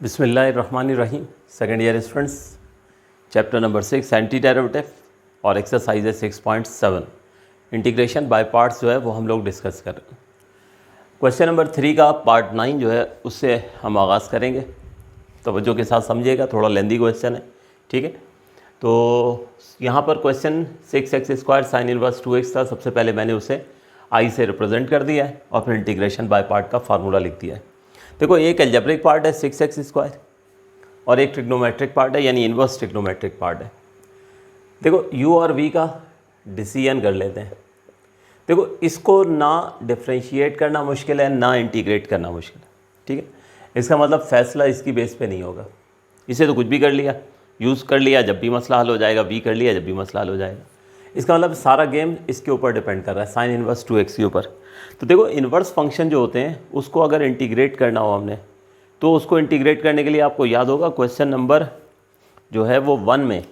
बिस्मिल्लाहिर्रहमानिर्रहीम। Second year students, chapter number 6 anti derivative और exercise है 6.7 इंटीग्रेशन बाय पार्ट्स जो है वो हम लोग डिस्कस कर रहे हैं। क्वेश्चन नंबर 3 का पार्ट 9 जो है उससे हम आगाज़ करेंगे। तवज्जो के साथ समझिएगा, थोड़ा लेंदी क्वेश्चन है, ठीक है। तो यहाँ पर question 6x² sign inverse 2x था। सबसे पहले मैंने उसे आई से रिप्रेजेंट कर दिया है और फिर इंटीग्रेशन बाय पार्ट का फार्मूला लिख दिया है। देखो, एक एल्जेब्रिक पार्ट है 6x² और एक ट्रिग्नोमेट्रिक पार्ट है, यानी इन्वर्स ट्रिग्नोमेट्रिक पार्ट है। देखो, u और v का डिसीजन कर लेते हैं। देखो, इसको ना डिफ्रेंशिएट करना मुश्किल है, ना इंटीग्रेट करना मुश्किल है, ठीक है। इसका मतलब फैसला इसकी बेस पे नहीं होगा। इसे तो कुछ भी कर लिया, यूज़ कर लिया जब भी मसला हल हो जाएगा, v कर लिया जब भी मसला हल हो जाएगा। इसका मतलब सारा गेम इसके ऊपर डिपेंड कर रहा है, साइन इनवर्स 2x के ऊपर। तो देखो, इन्वर्स फंक्शन जो होते हैं उसको अगर इंटीग्रेट करना हो हमने, तो उसको इंटीग्रेट करने के लिए आपको याद होगा क्वेश्चन नंबर जो है वो 1 में,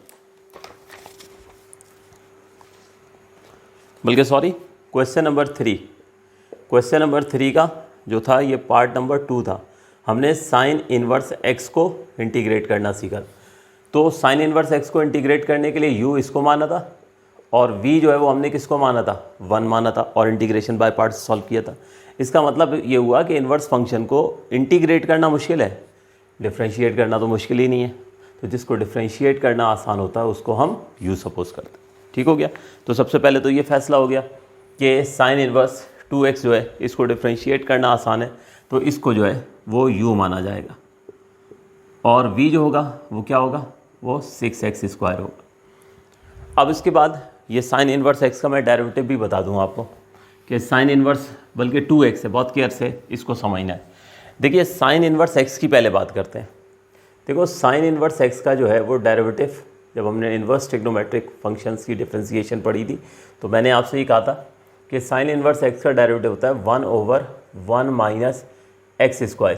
बल्कि सॉरी क्वेश्चन नंबर 3 का जो था ये पार्ट नंबर 2 था। हमने साइन इनवर्स x को इंटीग्रेट करना सीखा। तो साइन इनवर्स x को इंटीग्रेट करने के लिए u इसको माना था और v जो है वो हमने किसको माना था, 1 माना था, और इंटीग्रेशन बाय पार्ट्स सॉल्व किया था। इसका मतलब ये हुआ कि इन्वर्स फंक्शन को इंटीग्रेट करना मुश्किल है, डिफ्रेंशिएट करना तो मुश्किल ही नहीं है। तो जिसको डिफ्रेंशिएट करना आसान होता है उसको हम u सपोज करते हैं, ठीक हो गया। तो सबसे पहले तो ये फैसला हो गया कि साइन इनवर्स 2x जो है इसको डिफ्रेंशिएट करना आसान है, तो इसको जो है वो u माना जाएगा और v जो होगा वो क्या होगा, वो 6x² होगा। अब इसके बाद ये साइन इनवर्स x का मैं डेरिवेटिव भी बता दूं आपको कि साइन इनवर्स बल्कि 2x है, बहुत केयर से इसको समझना है। देखिए, साइन इनवर्स x की पहले बात करते हैं। देखो, साइन इनवर्स x का जो है वो डेरिवेटिव, जब हमने इनवर्स ट्रिग्नोमेट्रिक फंक्शंस की डिफ्रेंसिएशन पढ़ी थी तो मैंने आपसे ये कहा था कि साइन इनवर्स x का डेरिवेटिव होता है 1/1 - x²,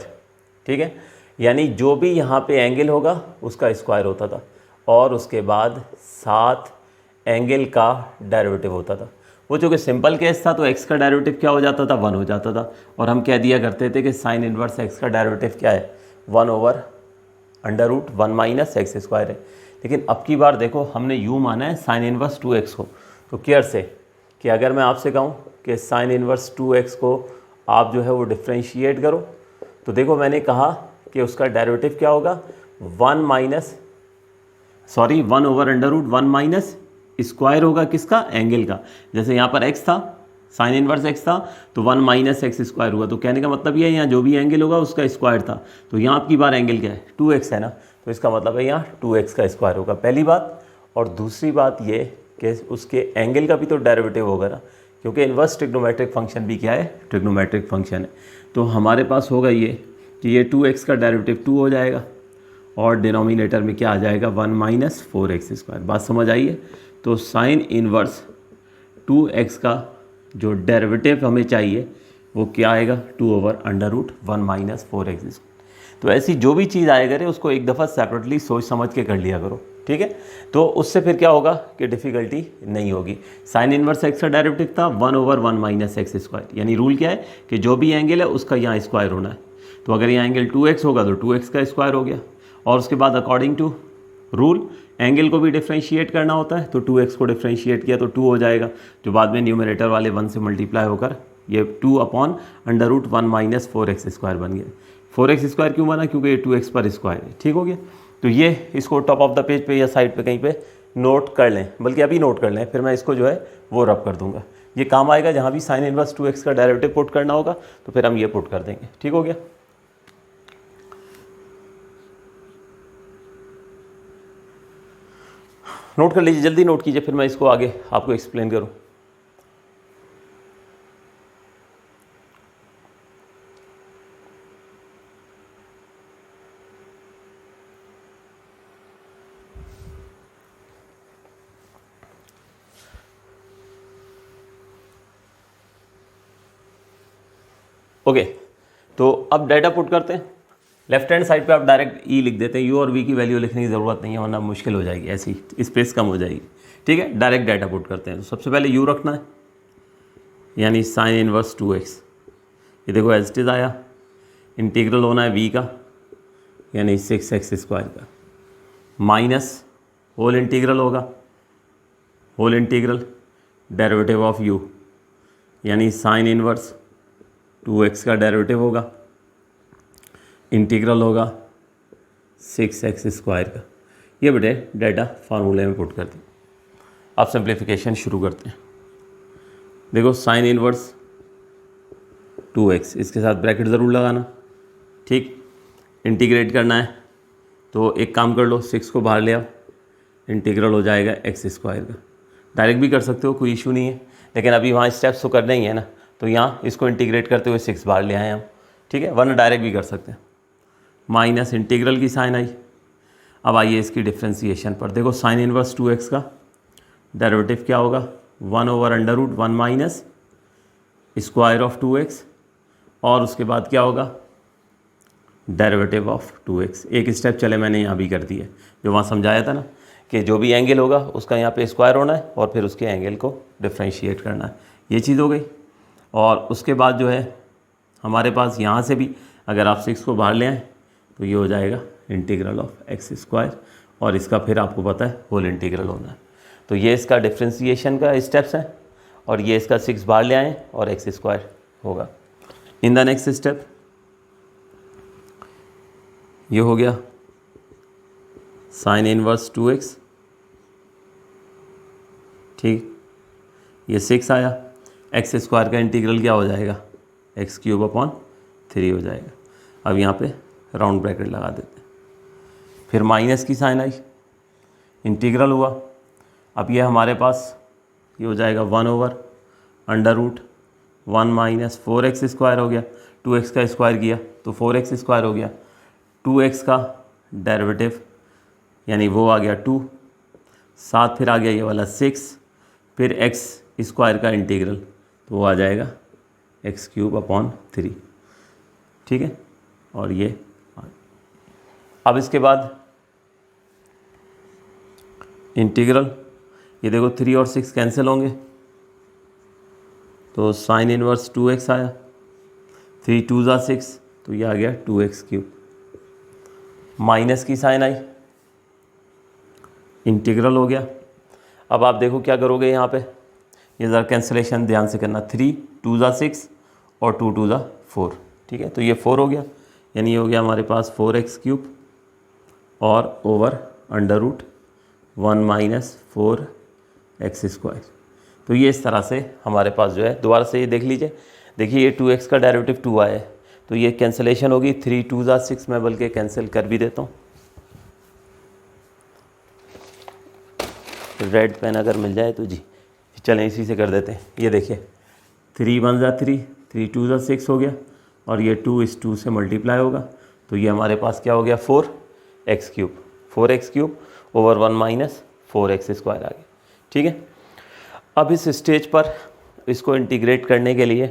ठीक है। यानी जो भी यहाँ पे एंगल होगा उसका स्क्वायर होता था और उसके बाद 7 एंगल का डेरिवेटिव होता था। वो चूँकि सिंपल केस था तो x का डेरिवेटिव क्या हो जाता था, 1 हो जाता था, और हम कह दिया करते थे कि साइन इनवर्स x का डेरिवेटिव क्या है, 1/√1 - x² है। लेकिन अब की बार देखो, हमने u माना है साइन इनवर्स 2x को। तो केयर से कि अगर मैं आपसे कहूँ कि साइन इनवर्स 2x को आप जो है वो डिफ्रेंशिएट करो, तो देखो मैंने कहा कि उसका डेरिवेटिव क्या होगा, 1/√1 - स्क्वायर होगा किसका, एंगल का। जैसे यहाँ पर x था, साइन इनवर्स x था, तो 1 - x² हुआ। तो कहने का मतलब ये है यहाँ जो भी एंगल होगा उसका स्क्वायर था। तो यहाँ आपकी बार एंगल क्या है, 2x है ना, तो इसका मतलब है यहाँ 2x का स्क्वायर होगा, पहली बात। और दूसरी बात ये कि उसके एंगल का भी तो डेरिवेटिव होगा ना, क्योंकि इनवर्स ट्रिग्नोमेट्रिक फंक्शन भी क्या है, ट्रिग्नोमेट्रिक फंक्शन है। तो हमारे पास होगा ये कि ये 2x का डेरिवेटिव 2 हो जाएगा और डिनोमिनेटर में क्या आ जाएगा, 1 - 4x²। बात समझ आई है। तो साइन इनवर्स 2x का जो डेरिवेटिव हमें चाहिए वो क्या आएगा, 2/√1 - 4x²। तो ऐसी जो भी चीज़ आएगा रे उसको एक दफ़ा सेपरेटली सोच समझ के कर लिया करो, ठीक है। तो उससे फिर क्या होगा कि डिफ़िकल्टी नहीं होगी। साइन इनवर्स x का डेरिवेटिव था 1/1 - x², यानी रूल क्या है कि जो भी एंगल है उसका यहाँ स्क्वायर होना है। तो अगर यहाँ एंगल 2x होगा तो 2x का स्क्वायर हो गया, और उसके बाद अकॉर्डिंग टू रूल एंगल को भी डिफ्रेंशिएट करना होता है, तो 2x को डिफ्रेंशिएट किया तो 2 हो जाएगा, जो बाद में न्यूमरेटर वाले 1 से मल्टीप्लाई होकर ये 2/√1 - 4x² बन गया। 4x² क्यों बना, क्योंकि ये 2x पर स्क्वायर है, ठीक हो गया। तो ये इसको टॉप ऑफ द पेज पे या साइड पे कहीं पे नोट कर लें, बल्कि अभी नोट कर लें, फिर मैं इसको जो है वो रब कर दूंगा। ये काम आएगा जहाँ भी साइन इनवर्स 2x का डेरिवेटिव पुट करना होगा तो फिर हम ये पुट कर देंगे, ठीक हो गया। नोट कर लीजिए, जल्दी नोट कीजिए, फिर मैं इसको आगे आपको एक्सप्लेन करूं। ओके, तो अब डाटा पुट करते हैं। लेफ्ट हैंड साइड पे आप डायरेक्ट ई लिख देते हैं, यू और वी की वैल्यू लिखने की ज़रूरत नहीं है, वरना मुश्किल हो जाएगी, ऐसी स्पेस कम हो जाएगी, ठीक है। डायरेक्ट डाटा पुट करते हैं। तो सबसे पहले यू रखना है, यानी साइन इनवर्स 2x। ये देखो एज इट इज़ आया, इंटीग्रल होना है v का, यानी 6x² का, माइनस होल इंटीग्रल होगा, whole integral derivative of u यानी साइन इनवर्स 2x का डेरिवेटिव होगा, इंटीग्रल होगा 6x² का। ये बेटे डेटा फार्मूले में पुट कर दी। अब सिंप्लीफिकेशन शुरू करते हैं। देखो साइन इनवर्स 2x, इसके साथ ब्रैकेट ज़रूर लगाना, ठीक। इंटीग्रेट करना है तो एक काम कर लो, 6 को बाहर ले आओ, इंटीग्रल हो जाएगा x² का। डायरेक्ट भी कर सकते हो, कोई इशू नहीं है, लेकिन अभी वहाँ स्टेप्स तो करने ही है ना, तो यहाँ इसको इंटीग्रेट करते हुए 6 बाहर ले आए हम, ठीक है, वरना डायरेक्ट भी कर सकते हैं। माइनस इंटीग्रल की साइन आई। अब आइए इसकी डिफ्रेंसीशन पर। देखो साइन इनवर्स 2x का डेरिवेटिव क्या होगा, 1/√1 माइनस स्क्वायर ऑफ 2x, और उसके बाद क्या होगा, डेरिवेटिव ऑफ 2x। एक स्टेप चले मैंने यहाँ भी कर दिया, जो वहाँ समझाया था ना कि जो भी एंगल होगा उसका यहाँ पे स्क्वायर होना है और फिर उसके एंगल को डिफ्रेंशिएट करना है, ये चीज़ हो गई। और उसके बाद जो है हमारे पास यहाँ से भी अगर आप 6 को बाहर ले आएँ तो ये हो जाएगा इंटीग्रल ऑफ x², और इसका फिर आपको पता है होल इंटीग्रल होना है। तो ये इसका डिफ्रेंशिएशन का स्टेप्स हैं, और ये इसका 6 बाहर ले आएँ और x² होगा। इन द नेक्स्ट स्टेप ये हो गया साइन इनवर्स 2x, ठीक, ये 6 आया, x² का इंटीग्रल क्या हो जाएगा, x³/3 हो जाएगा। अब यहाँ पे राउंड ब्रैकेट लगा देते हैं, फिर माइनस की साइन आई, इंटीग्रल हुआ। अब ये हमारे पास ये हो जाएगा 1/√1 माइनस 4x² हो गया, 2x का स्क्वायर किया तो 4x² हो गया, 2x का डेरिवेटिव यानी वो आ गया 2, साथ फिर आ गया ये वाला 6, फिर x² का इंटीग्रल तो वो आ जाएगा x³/3, ठीक है। और ये अब इसके बाद इंटीग्रल, ये देखो 3 और 6 कैंसिल होंगे, तो साइन इनवर्स 2x आया, 3 2 ज़ा 6, तो ये आ गया 2x³। माइनस की साइन आई, इंटीग्रल हो गया। अब आप देखो क्या करोगे यहाँ पे, ये ज़रा कैंसिलेशन ध्यान से करना, 3 2 ज़ा 6 और 2 2 ज़ा 4, ठीक है, तो ये 4 हो गया, यानी ये हो गया हमारे पास 4x³ और ओवर √1 माइनस 4x²। तो ये इस तरह से हमारे पास जो है, दोबारा से ये देख लीजिए, देखिए ये 2x का डेरिवेटिव 2 आया है, तो ये कैंसिलेशन होगी, 3 2 ज़ा 6, मैं बल्कि कैंसिल कर भी देता हूँ, रेड पेन अगर मिल जाए तो जी, चलें इसी से कर देते हैं। ये देखिए 3 1 ज़ा 3, 3 2 ज़ा 6 हो गया, और ये 2 इस 2 से मल्टीप्लाई होगा, तो ये हमारे पास क्या हो गया 4x³, 4x³ over 1 minus 4x² आ गया, ठीक है। अब इस स्टेज पर इसको इंटीग्रेट करने के लिए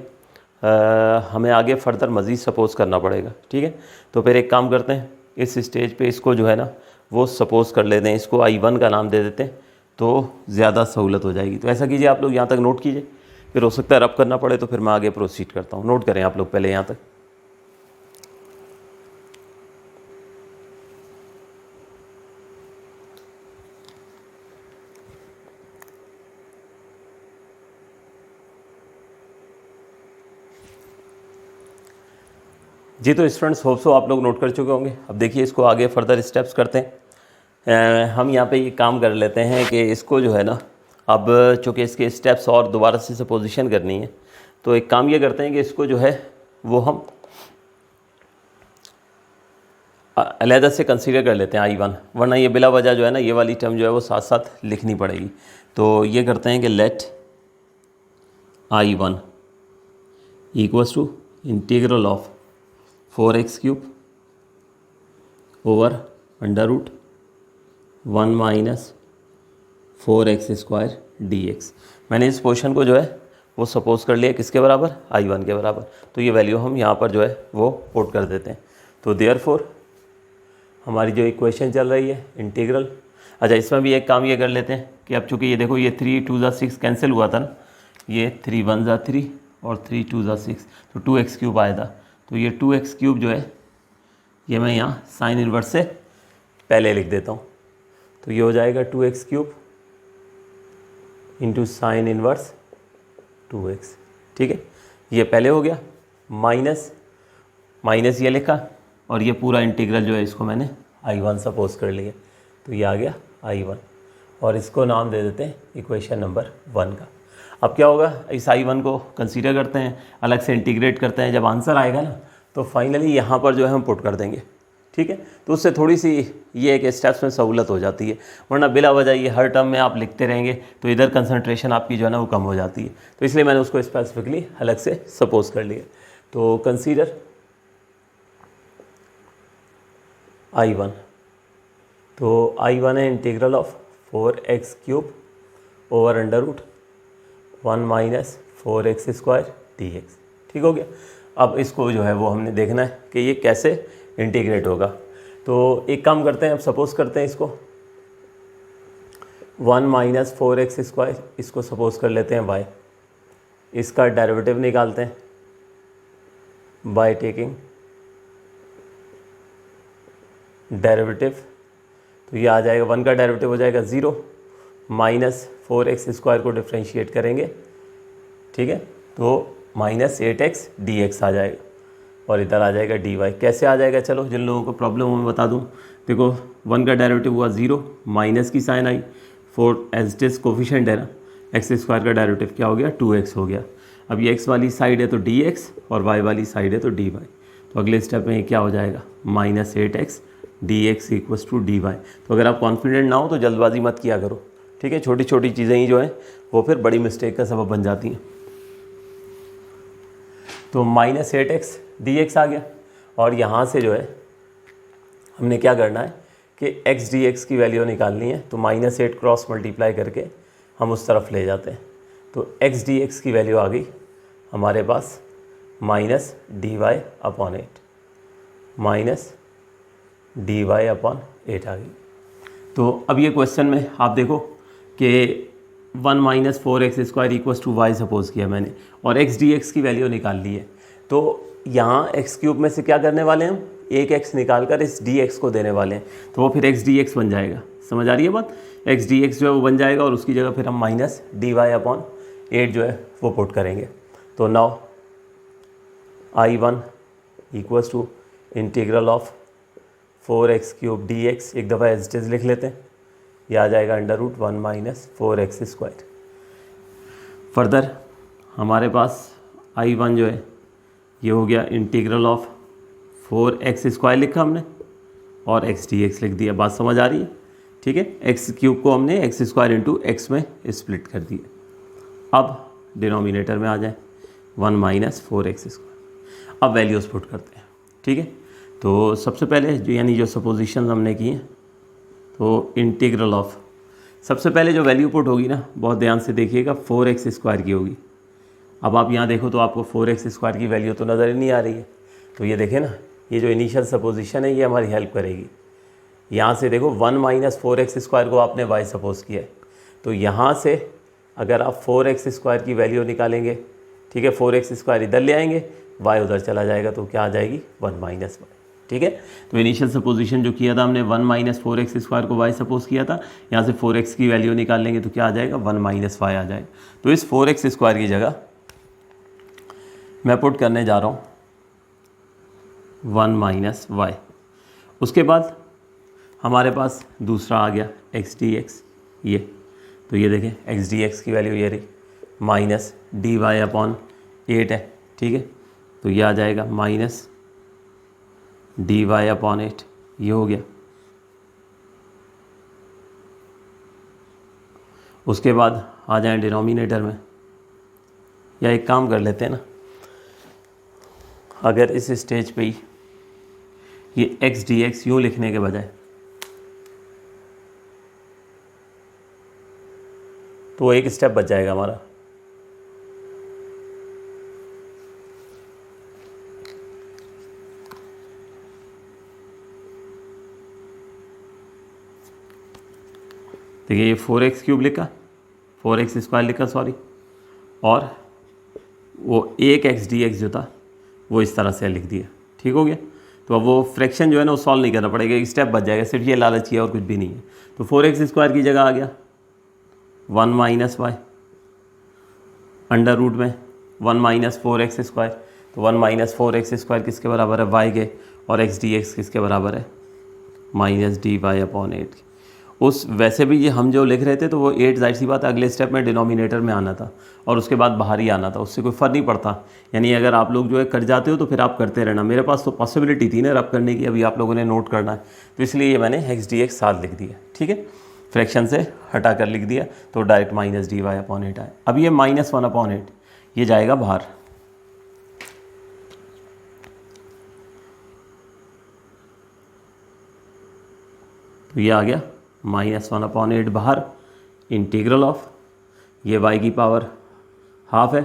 हमें आगे फर्दर मज़ीद सपोज़ करना पड़ेगा, ठीक है। तो फिर एक काम करते हैं, इस स्टेज पे इसको जो है ना वो सपोज़ कर लेते हैं, इसको I1 का नाम दे देते हैं, तो ज़्यादा सहूलत हो जाएगी। तो ऐसा कीजिए, आप लोग यहाँ तक नोट कीजिए, फिर हो सकता है रब करना पड़े तो फिर मैं आगे प्रोसीड करता हूँ। नोट करें आप लोग पहले यहाँ तक। जी तो स्टूडेंट्स, होप सो आप लोग नोट कर चुके होंगे। अब देखिए इसको आगे फर्दर स्टेप्स करते हैं। हम यहाँ पे ये काम कर लेते हैं कि इसको जो है ना, अब चूँकि इसके स्टेप्स और दोबारा से सपोजिशन करनी है, तो एक काम ये करते हैं कि इसको जो है वो हम अलहदा से कंसीडर कर लेते हैं I1, वरना ये बिला वजह जो है ना ये वाली टर्म जो है वो साथ साथ लिखनी पड़ेगी। तो ये करते हैं कि let I1 equals to integral of 4x³ over √1 minus 4x² dx। मैंने इस पोर्शन को जो है वो सपोज कर लिया किसके बराबर, I1 के बराबर। तो ये वैल्यू हम यहाँ पर जो है वो पुट कर देते हैं। तो देयरफॉर हमारी जो इक्वेशन चल रही है इंटीग्रल, अच्छा इसमें भी एक काम ये कर लेते हैं कि अब चूँकि ये देखो ये 3 2 ज़ा 6 कैंसिल हुआ था ना, ये 3 1 ज़ा 3 और 3 2 ज़ा 6, तो 2x³ आया था। तो ये 2x³ जो है ये मैं यहाँ साइन इन्वर्स से पहले लिख देता हूँ। तो ये हो जाएगा 2x³ into sine inverse 2x। ठीक है, ये पहले हो गया। माइनस माइनस ये लिखा और ये पूरा इंटीग्रल जो है इसको मैंने I1 सपोज कर लिया। तो ये आ गया I1 और इसको नाम दे देते हैं इक्वेशन नंबर 1 का। अब क्या होगा, इस I1 को कंसीडर करते हैं, अलग से इंटीग्रेट करते हैं। जब आंसर आएगा ना तो फाइनली यहाँ पर जो है हम पुट कर देंगे। ठीक है, तो उससे थोड़ी सी ये एक स्टेप्स में सहूलत हो जाती है, वरना बिला वजह ये हर टर्म में आप लिखते रहेंगे तो इधर कंसंट्रेशन आपकी जो है ना वो कम हो जाती है। तो इसलिए मैंने उसको स्पेसिफिकली अलग से सपोज कर लिया। तो कंसीडर I1, तो I1 है integral of 4x³ over under root 1 minus 4x² dx। ठीक हो गया। अब इसको जो है वो हमने देखना है कि ये कैसे इंटीग्रेट होगा। तो एक काम करते हैं, अब सपोज करते हैं इसको 1 माइनस 4x², इसको सपोज कर लेते हैं y। इसका डेरिवेटिव निकालते हैं बाय टेकिंग डेरिवेटिव। तो ये आ जाएगा 1 का डेरिवेटिव हो जाएगा 0, माइनस 4x² को डिफ्रेंशिएट करेंगे। ठीक है, तो माइनस 8x dx आ जाएगा और इधर आ जाएगा dy। कैसे आ जाएगा, चलो जिन लोगों को प्रॉब्लम हो मैं बता दूं। देखो 1 का डेरिवेटिव हुआ 0, माइनस की साइन आई, 4 एज इट इज कोफिशिएंट है ना, x² का डेरिवेटिव क्या हो गया 2x हो गया। अब ये x वाली साइड है तो dx और y वाली साइड है तो dy। तो अगले स्टेप में ये क्या हो जाएगा minus 8x dx equals to dy। तो अगर आप कॉन्फिडेंट ना हो तो जल्दबाजी मत किया करो। ठीक है, छोटी छोटी चीज़ें ही जो हैं वो फिर बड़ी मिस्टेक का सबब बन जाती हैं। तो माइनस 8x dx आ गया और यहाँ से जो है हमने क्या करना है कि x dx की वैल्यू निकालनी है। तो माइनस 8 क्रॉस मल्टीप्लाई करके हम उस तरफ ले जाते हैं। तो x dx की वैल्यू आ गई हमारे पास माइनस dy/8, माइनस dy/8 आ गई। तो अब ये क्वेश्चन में आप देखो कि 1 minus 4x² equals to y suppose किया मैंने और x dx की वैल्यू निकाल ली है। तो यहाँ x³ में से क्या करने वाले हैं हम, एक x निकाल कर इस dx को देने वाले हैं। तो वो फिर x dx बन जाएगा। समझ आ रही है बात, x dx जो है वो बन जाएगा और उसकी जगह फिर हम माइनस dy/8 जो है वो पुट करेंगे। तो now I1 equals to integral of 4x³ dx, एक दफ़ा एज इट इज लिख लेते हैं। यह आ जाएगा under root 1 minus 4x²। Further हमारे पास I1 जो है ये हो गया इंटीग्रल ऑफ 4x² लिखा हमने और x dx लिख दिया। बात समझ आ रही है। ठीक है, x³ को हमने x² इंटू x में स्प्लिट कर दिया। अब डिनोमिनेटर में आ जाए 1 माइनस 4x²। अब वैल्यूज़ पुट करते हैं। ठीक है, तो सबसे पहले जो यानी जो सपोजिशन हमने की हैं, तो इंटीग्रल ऑफ, सबसे पहले जो वैल्यू पुट होगी ना बहुत ध्यान से देखिएगा 4x² की होगी। अब आप यहाँ देखो तो आपको 4x² की वैल्यू तो नज़र ही नहीं आ रही है। तो ये देखें ना, ये जो इनिशियल सपोजिशन है ये हमारी हेल्प करेगी। यहाँ से देखो 1 माइनस 4x² को आपने y सपोज किया है। तो यहाँ से अगर आप 4x² की वैल्यू निकालेंगे, ठीक है, 4x² इधर ले आएंगे, y उधर चला जाएगा तो क्या आ जाएगी 1 माइनस y। ठीक है, तो इनिशियल सपोजिशन जो किया था हमने 1 माइनस 4x² को y सपोज किया था, यहाँ से 4x की वैल्यू निकाल लेंगे तो क्या आ जाएगा 1 माइनस y आ जाएगा। तो इस 4x² की जगह मैं पुट करने जा रहा हूँ 1 माइनस y। उसके बाद हमारे पास दूसरा आ गया x dx, ये तो ये देखें x dx की वैल्यू ये रही माइनस dy/8 है। ठीक है, तो ये आ जाएगा माइनस dy/8, ये हो गया। उसके बाद आ जाए डिनोमिनेटर में, या एक काम कर लेते हैं ना, अगर इस स्टेज पे ही ये x dx यूँ लिखने के बजाय तो एक स्टेप बच जाएगा हमारा। देखिए ये 4x³ लिखा, 4x² लिखा सॉरी, और वो एक x dx जो था वो इस तरह से लिख दिया। ठीक हो गया। तो अब वो फ्रैक्शन जो है ना वो सॉल्व नहीं करना पड़ेगा, एक स्टेप बच जाएगा, सिर्फ ये लालच है और कुछ भी नहीं है। तो 4x² की जगह आ गया 1 माइनस वाई अंडर रूट में 1 माइनस 4x²। तो 1 माइनस 4x² किसके बराबर है, y के, और x dx किसके बराबर है, माइनस dy/8। उस वैसे भी ये हम जो लिख रहे थे तो वो 8 जाहिर सी बात है अगले स्टेप में डिनोमिनेटर में आना था और उसके बाद बाहर ही आना था, उससे कोई फ़र्क नहीं पड़ता। यानी अगर आप लोग जो है कर जाते हो तो फिर आप करते रहना, मेरे पास तो पॉसिबिलिटी थी ना रब करने की, अभी आप लोगों ने नोट करना है, तो इसलिए ये मैंने x dx साथ लिख दिया, ठीक है, फ्रैक्शन से हटा कर लिख दिया, तो डायरेक्ट माइनस dy/8 आए। अब ये -1/8 ये जाएगा बाहर, तो ये आ गया -1/8 बाहर, इंटीग्रल ऑफ ये y की पावर हाफ है,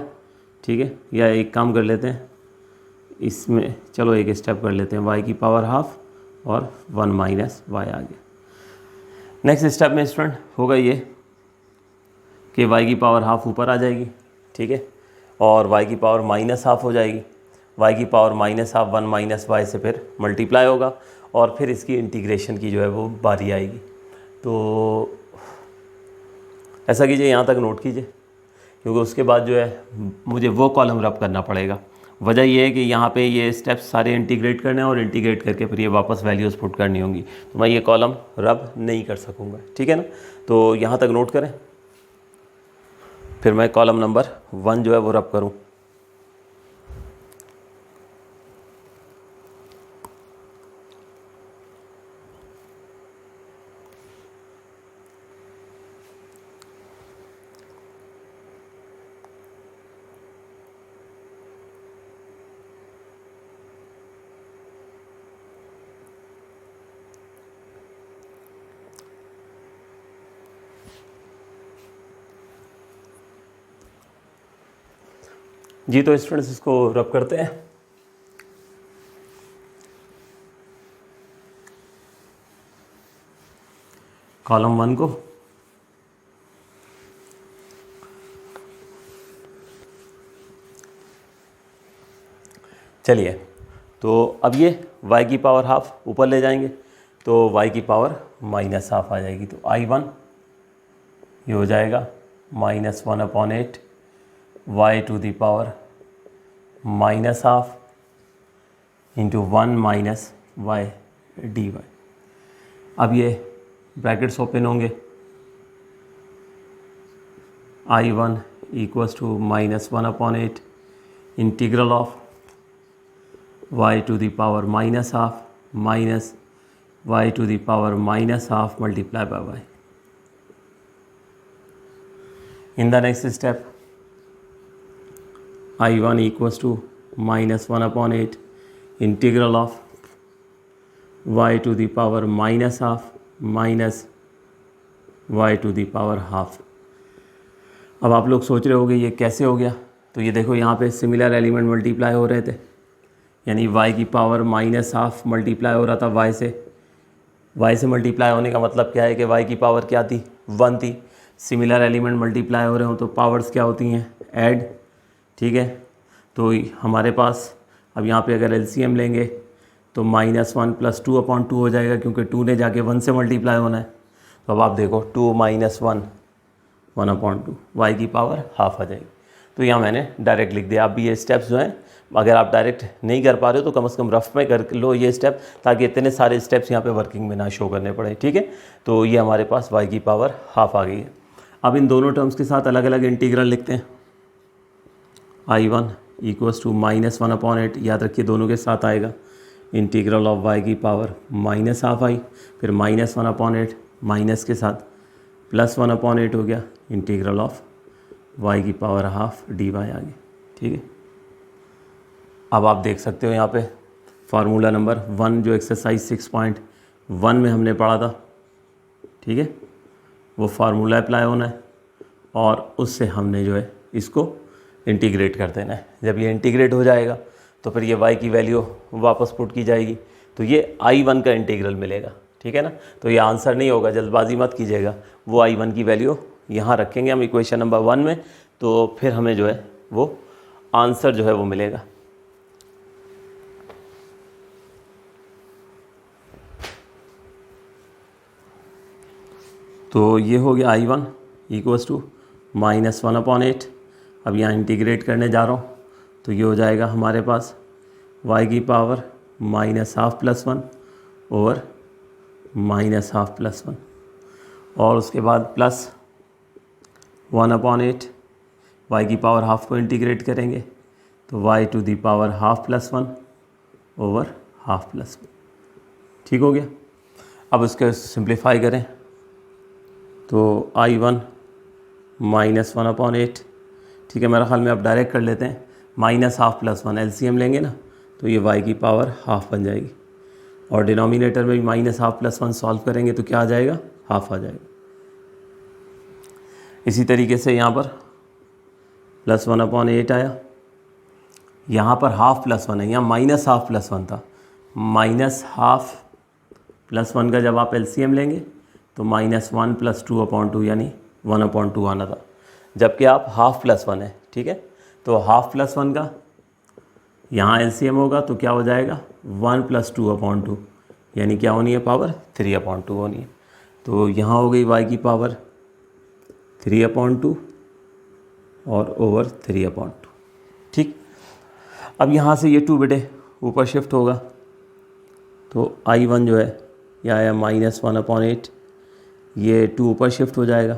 ठीक है, या एक काम कर लेते हैं इसमें, चलो एक स्टेप कर लेते हैं, y की पावर हाफ और 1 माइनस वाई आ गया। नेक्स्ट स्टेप में स्टूडेंट होगा ये कि y की पावर हाफ ऊपर आ जाएगी, ठीक है, और y की पावर माइनस हाफ हो जाएगी, y की power minus half 1 minus y से फिर मल्टीप्लाई होगा और फिर इसकी इंटीग्रेशन की जो है वो बारी आएगी। तो ऐसा कीजिए, यहाँ तक नोट कीजिए, क्योंकि उसके बाद जो है मुझे वो कॉलम रब करना पड़ेगा। वजह ये है कि यहाँ पे ये स्टेप्स सारे इंटीग्रेट करने हैं और इंटीग्रेट करके फिर ये वापस वैल्यूज़ पुट करनी होंगी, तो मैं ये कॉलम रब नहीं कर सकूँगा, ठीक है ना। तो यहाँ तक नोट करें, फिर मैं कॉलम नंबर 1 जो है वो रब करूँ। जी तो स्टूडेंट्स इसको रब करते हैं। कॉलम 1 को चलिए, तो अब ये y की पावर हाफ ऊपर ले जाएंगे तो y की पावर माइनस हाफ आ जाएगी, तो I1 ये हो जाएगा -1/8 y to the power minus half into 1 minus y dy। अब ये ब्रैकेट्स ओपन होंगे, I1 equals to -1/8 integral of y to the power minus half minus y to the power minus half multiply by y। In the next step, I1 equals to -1/8 integral of y to the power minus half minus y to the power half। अब आप लोग सोच रहे होंगे ये कैसे हो गया, तो ये देखो यहाँ पे सिमिलर एलिमेंट मल्टीप्लाई हो रहे थे, यानी y की पावर माइनस हाफ मल्टीप्लाई हो रहा था y से मल्टीप्लाई होने का मतलब क्या है कि y की पावर क्या थी, 1 थी। सिमिलर एलिमेंट मल्टीप्लाई हो रहे हो तो पावर्स क्या होती हैं, ऐड, ठीक है। तो हमारे पास अब यहाँ पे अगर एलसीएम लेंगे तो -1 + 2/2 हो जाएगा, क्योंकि 2 ने जाके 1 से मल्टीप्लाई होना है। तो अब आप देखो 2 - 1 1/2 y की पावर हाफ आ जाएगी। तो यहाँ मैंने डायरेक्ट लिख दिया। आप भी ये स्टेप्स जो हैं अगर आप डायरेक्ट नहीं कर पा रहे हो तो कम से कम रफ में कर लो ये स्टेप, ताकि इतने सारे स्टेप्स यहाँ पे वर्किंग में ना शो करने पड़े, ठीक है। तो ये हमारे पास y की पावर हाफ आ गई है। अब इन दोनों टर्म्स के साथ अलग अलग इंटीग्रल लिखते हैं। I1 इक्वल्स टू -1/8, याद रखिए दोनों के साथ आएगा, इंटीग्रल ऑफ y की पावर माइनस हाफ आई, फिर -1/8 माइनस के साथ +1/8 हो गया, इंटीग्रल ऑफ y की पावर हाफ dy आ गई, ठीक है। अब आप देख सकते हो यहाँ पे फार्मूला नंबर 1 जो एक्सरसाइज 6.1 में हमने पढ़ा था, ठीक है, वो फार्मूला अप्लाई होना है और उससे हमने जो है इसको इंटीग्रेट कर देना है। जब ये इंटीग्रेट हो जाएगा तो फिर ये y की वैल्यू वापस पुट की जाएगी, तो ये I1 का इंटीग्रल मिलेगा, ठीक है ना। तो ये आंसर नहीं होगा, जल्दबाजी मत कीजिएगा, वो I1 की वैल्यू यहाँ रखेंगे हम इक्वेशन नंबर 1 में, तो फिर हमें जो है वो आंसर जो है वो मिलेगा। तो ये हो गया I1 इक्वल्स टू -1/8। अब यहाँ इंटीग्रेट करने जा रहा हूँ तो ये हो जाएगा हमारे पास y की पावर -12 + 1 ओवर -12 + 1 और उसके बाद प्लस 1/8 y की पावर हाफ को इंटीग्रेट करेंगे तो y to the power half + 1 over half + 1। ठीक हो गया। अब उसके सिंप्लीफाई करें तो I1 -1/8। ठीक है, मेरा ख्याल में अब डायरेक्ट कर लेते हैं। -12 + 1 LCM लेंगे ना तो ये y की पावर हाफ बन जाएगी और डिनोमिनेटर में भी -12 + 1 सॉल्व करेंगे तो क्या आ जाएगा, हाफ आ जाएगा। इसी तरीके से यहाँ पर +1/8 आया, यहाँ पर हाफ + 1 है, यहाँ -12 + 1 था। -12 + 1 का जब आप LCM लेंगे तो -1 + 2/2 यानी 1/2 आना था, जबकि आप हाफ + 1 है। ठीक है, तो हाफ + 1 का यहाँ LCM होगा तो क्या हो जाएगा 1 + 2/2 यानी क्या होनी है, पावर 3/2 होनी है। तो यहाँ हो गई y की पावर 3/2 और ओवर 3/2। ठीक, अब यहाँ से ये 2 बेटे ऊपर शिफ्ट होगा तो I1 जो है यह आया -1/8, ये 2 ऊपर शिफ्ट हो जाएगा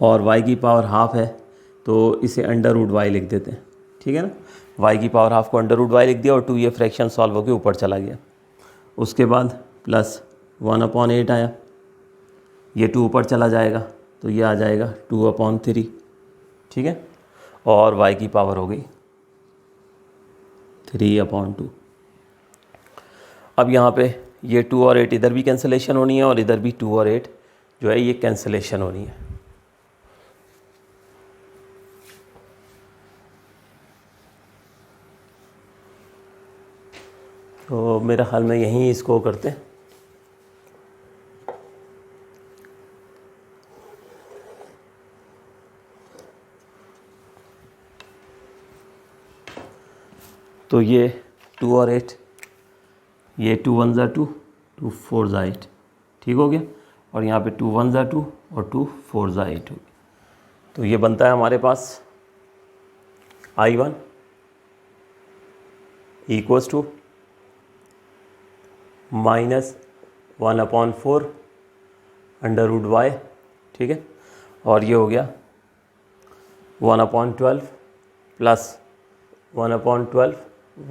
और y की पावर हाफ है तो इसे √y लिख देते हैं। ठीक है ना, y की पावर हाफ को √y लिख दिया और 2 ये फ्रैक्शन सॉल्व होकर ऊपर चला गया। उसके बाद प्लस 1/8 आया, ये 2 ऊपर चला जाएगा तो ये आ जाएगा 2/3। ठीक है, और y की पावर हो गई 3/2। अब यहाँ पे ये 2 और 8 इधर भी कैंसिलेशन होनी है और इधर भी 2 और 8 जो है ये कैंसिलेशन होनी है। तो मेरा ख्याल में यहीं इसको करते हैं। तो ये 2 और 8, ये 2 1 ज़ा 2, 2 4 ज़ा 8। ठीक हो गया, और यहाँ पे 2 1 ज़ा 2 और 2 4 ज़ा 8 हो गया। तो ये बनता है हमारे पास I1 इक्वल्स टू -1/4 √y। ठीक है, और ये हो गया 1/12 plus 1/12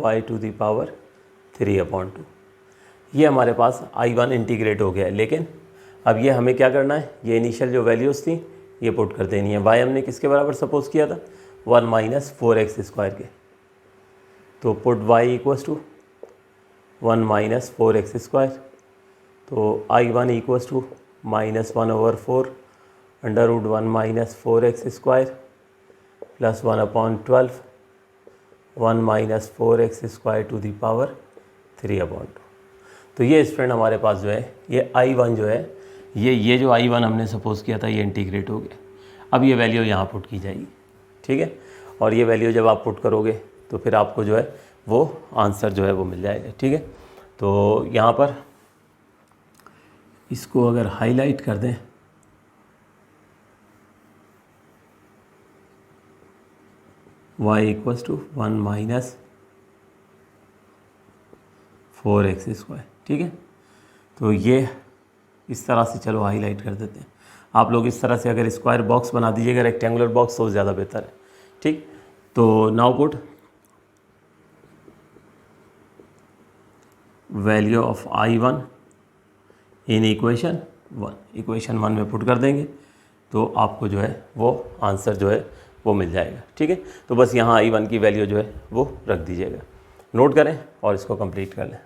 y to the power 3/2। ये हमारे पास I1 इंटीग्रेट हो गया है। लेकिन अब ये हमें क्या करना है, ये इनिशियल जो वैल्यूज़ थी ये पुट कर देनी है। y हमने किसके बराबर सपोज किया था, 1 - 4x² के। तो put y equals to 1 - 4x²। तो I1 equals to -1/4 √1 - 4x² plus 1/12 1 - 4x² to the power 3/2। तो ये स्टूडेंट हमारे पास जो है ये I1 जो है ये जो I1 हमने सपोज़ किया था ये इंटीग्रेट हो गया। अब ये वैल्यू यहाँ पुट की जाएगी। ठीक है, और ये वैल्यू जब आप पुट करोगे तो फिर आपको जो है वो आंसर जो है वो मिल जाएगा। ठीक है, तो यहाँ पर इसको अगर हाईलाइट कर दें y इक्वल्स टू 1 - 4x²। ठीक है, तो ये इस तरह से चलो हाईलाइट कर देते हैं। आप लोग इस तरह से अगर स्क्वायर बॉक्स बना दीजिएगा, रेक्टेंगुलर बॉक्स, तो ज़्यादा बेहतर है। ठीक, तो now put value of I1 in equation 1 में पुट कर देंगे तो आपको जो है वो आंसर जो है वो मिल जाएगा। ठीक है, तो बस यहाँ I1 की वैल्यू जो है वो रख दीजिएगा, नोट करें और इसको कंप्लीट कर लें।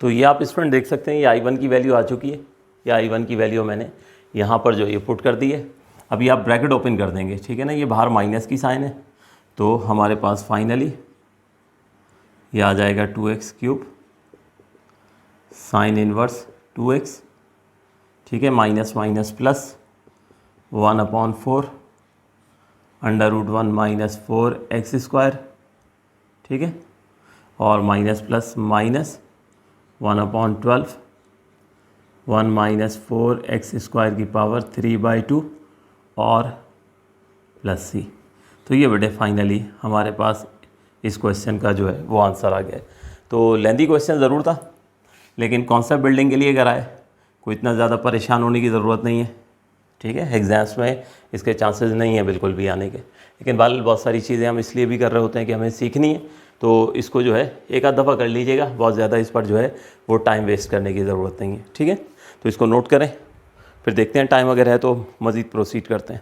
तो ये आप स्टूडेंट देख सकते हैं ये I1 की वैल्यू आ चुकी है। ये I1 की वैल्यू मैंने यहाँ पर जो ये पुट कर दी है। अभी आप ब्रैकेट ओपन कर देंगे, ठीक है ना, ये बाहर माइनस की साइन है तो हमारे पास फाइनली ये आ जाएगा 2x³ साइन इनवर्स 2x। ठीक है, माइनस माइनस प्लस 1/4 √1 - 4x², ठीक है, और माइनस प्लस माइनस 1/12 1 - 4x² की पावर 3/2 और प्लस सी। तो ये बेटे फाइनली हमारे पास इस क्वेश्चन का जो है वो आंसर आ गया है। तो लेंथी क्वेश्चन ज़रूर था, लेकिन कॉन्सेप्ट बिल्डिंग के लिए करा है, कोई इतना ज़्यादा परेशान होने की ज़रूरत नहीं है, ठीक है। एग्ज़ाम्स में इसके चांसेस नहीं है बिल्कुल भी आने के, लेकिन बहुत सारी चीज़ें हम इसलिए भी कर रहे होते हैं कि हमें सीखनी है, तो इसको जो है एक आध दफ़ा कर लीजिएगा, बहुत ज़्यादा इस पर जो है वो टाइम वेस्ट करने की ज़रूरत नहीं है, ठीक है। तो इसको नोट करें, फिर देखते हैं टाइम अगर है तो मज़ीद प्रोसीड करते हैं।